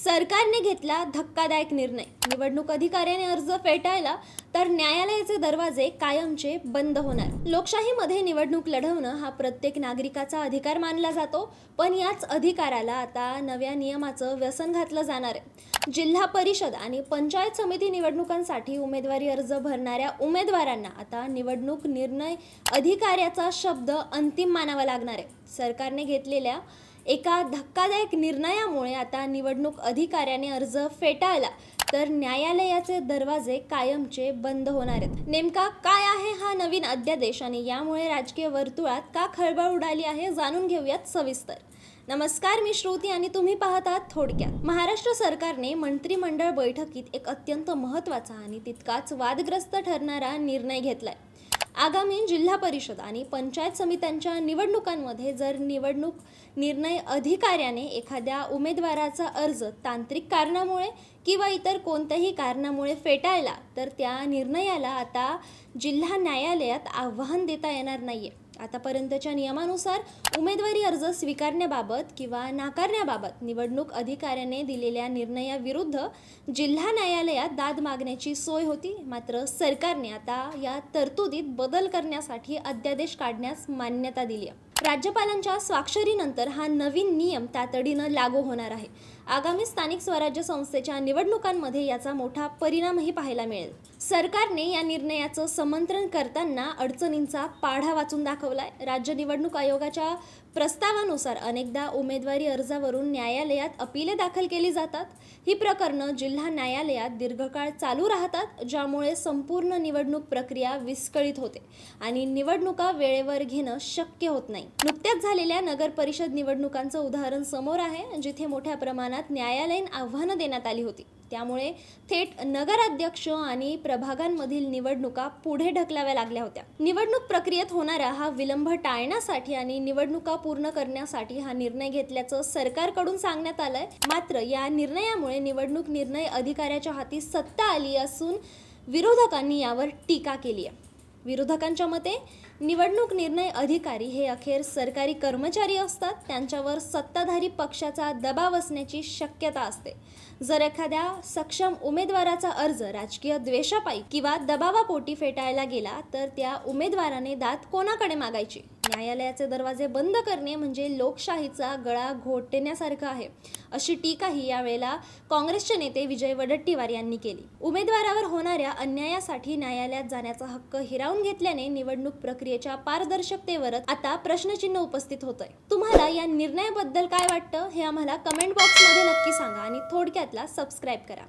सरकारने घेतला धक्कादायक निर्णय। निवडणूक अधिकाऱ्याने अर्ज फेटाळला तर न्यायालयाचे दरवाजे कायमचे बंद होणार। लोकशाहीमध्ये निवडणूक लढवणं हा प्रत्येक नागरिकाचा अधिकार मानला जातो, पण याच अधिकाराला आता नव्या नियमाचं व्यसन घातलं जाणार आहे। जिल्हा परिषद आणि पंचायत समिती निवडणुकांसाठी उमेदवारी अर्ज भरणाऱ्या उमेदवारांना आता निवडणूक निर्णय अधिकाऱ्याचा शब्द अंतिम मानावा लागणार आहे। सरकारने घेतलेल्या एका धक्कादायक निर्णयामुळे आता निवडणूक अधिकाऱ्याने अर्ज फेटाळला तर न्यायालयाचे दरवाजे कायमचे बंद होणार आहेत। नेमका काय आहे हा नवीन अध्यादेश आणि यामुळे राजकीय वर्तुळात का खळबळ उडाली आहे, जाणून घेऊयात सविस्तर। नमस्कार, मी श्रुती आणि तुम्ही पाहत आहात थोडक्यात। महाराष्ट्र सरकारने मंत्रिमंडळ बैठकीत एक अत्यंत महत्त्वाचा आणि तितकाच वादग्रस्त ठरणारा निर्णय घेतलाय। आगामी जिल्हा परिषद आणि पंचायत समित्यांच्या निवडणुकांमध्ये जर निवडणूक निर्णय अधिकाऱ्याने एखाद्या उमेदवाराचा अर्ज तांत्रिक कारणामुळे किंवा इतर कोणत्याही कारणामुळे फेटाळला तर त्या निर्णयाला आता जिल्हा न्यायालयात आव्हान देता येणार नाहीये। आतापर्यंतच्या नियमानुसार उमेदवारी अर्ज स्वीकारण्याबाबत किंवा नाकारण्याबाबत निवडणूक अधिकाऱ्याने दिलेल्या निर्णयाविरुद्ध जिल्हा न्यायालयात दाद मागण्याची सोय होती। मात्र सरकारने आता या तरतुदीत बदल करण्यासाठी अध्यादेश काढण्यास मान्यता दिली आहे। राज्यपालांच्या स्वाक्षरीनंतर हा नवीन नियम तातडीनं लागू होणार आहे। आगामी स्थानिक स्वराज्य संस्थेच्या निवडणुकांमध्ये याचा मोठा परिणामही पाहायला मिळेल। सरकारने या निर्णयाचं समंत्रण करताना अडचणींचा पाढा वाचून दाखवलाय। राज्य निवडणूक आयोगाच्या प्रस्तावानुसार अनेकदा उमेदवारी अर्जावरून न्यायालयात अपीले दाखल केली जातात। ही प्रकरणं जिल्हा न्यायालयात दीर्घकाळ चालू राहतात, ज्यामुळे संपूर्ण निवडणूक प्रक्रिया विस्कळीत होते आणि निवडणुका वेळेवर घेणं शक्य होत नाही। नुकत्याच झालेल्या नगर परिषद निवडणुकांचं उदाहरण समोर आहे, जिथे मोठ्या प्रमाणात न्यायालयीन आव्हानं देण्यात आली होती। त्यामुळे थेट नगराध्यक्ष आणि प्रभागांमधील निवडणुका पुढे ढकलाव्या लागल्या होत्या। निवडणूक प्रक्रियेत होणारा हा विलंब टाळण्यासाठी आणि निवडणुका पूर्ण करण्यासाठी हा निर्णय घेतल्याचं सरकारकडून सांगण्यात आलंय। मात्र या निर्णयामुळे निवडणूक निर्णय अधिकाऱ्याच्या हाती सत्ता आली असून विरोधकांनी यावर टीका केली आहे। विरोधकांच्या मते निवडणूक निर्णय अधिकारी हे अखेर सरकारी कर्मचारी असतात, त्यांच्यावर सत्ताधारी पक्षाचा दबाव असण्याची शक्यता असते। जर एखाद्या सक्षम उमेदवाराचा अर्ज राजकीय द्वेषापायी किंवा दबावापोटी फेटाळला गेला तर त्या उमेदवाराने दाद कोणाकडे मागायची? न्यायालयाचे दरवाजे बंद करणे म्हणजे लोकशाहीचा गळा घोटण्यासारखं आहे, अशी टीकाही यावेळेला काँग्रेसचे नेते विजय वडेट्टीवार यांनी केली। उमेदवारावर होणाऱ्या अन्यायासाठी न्यायालयात जाण्याचा हक्क हिरावून घेतल्याने निवडणूक प्रक्रियेच्या पारदर्शकतेवर आता प्रश्नचिन्ह उपस्थित होतंय। तुम्हाला या निर्णयाबद्दल काय वाटतं हे आम्हाला कमेंट बॉक्समध्ये नक्की सांगा आणि थोडक्यातला सबस्क्राईब करा।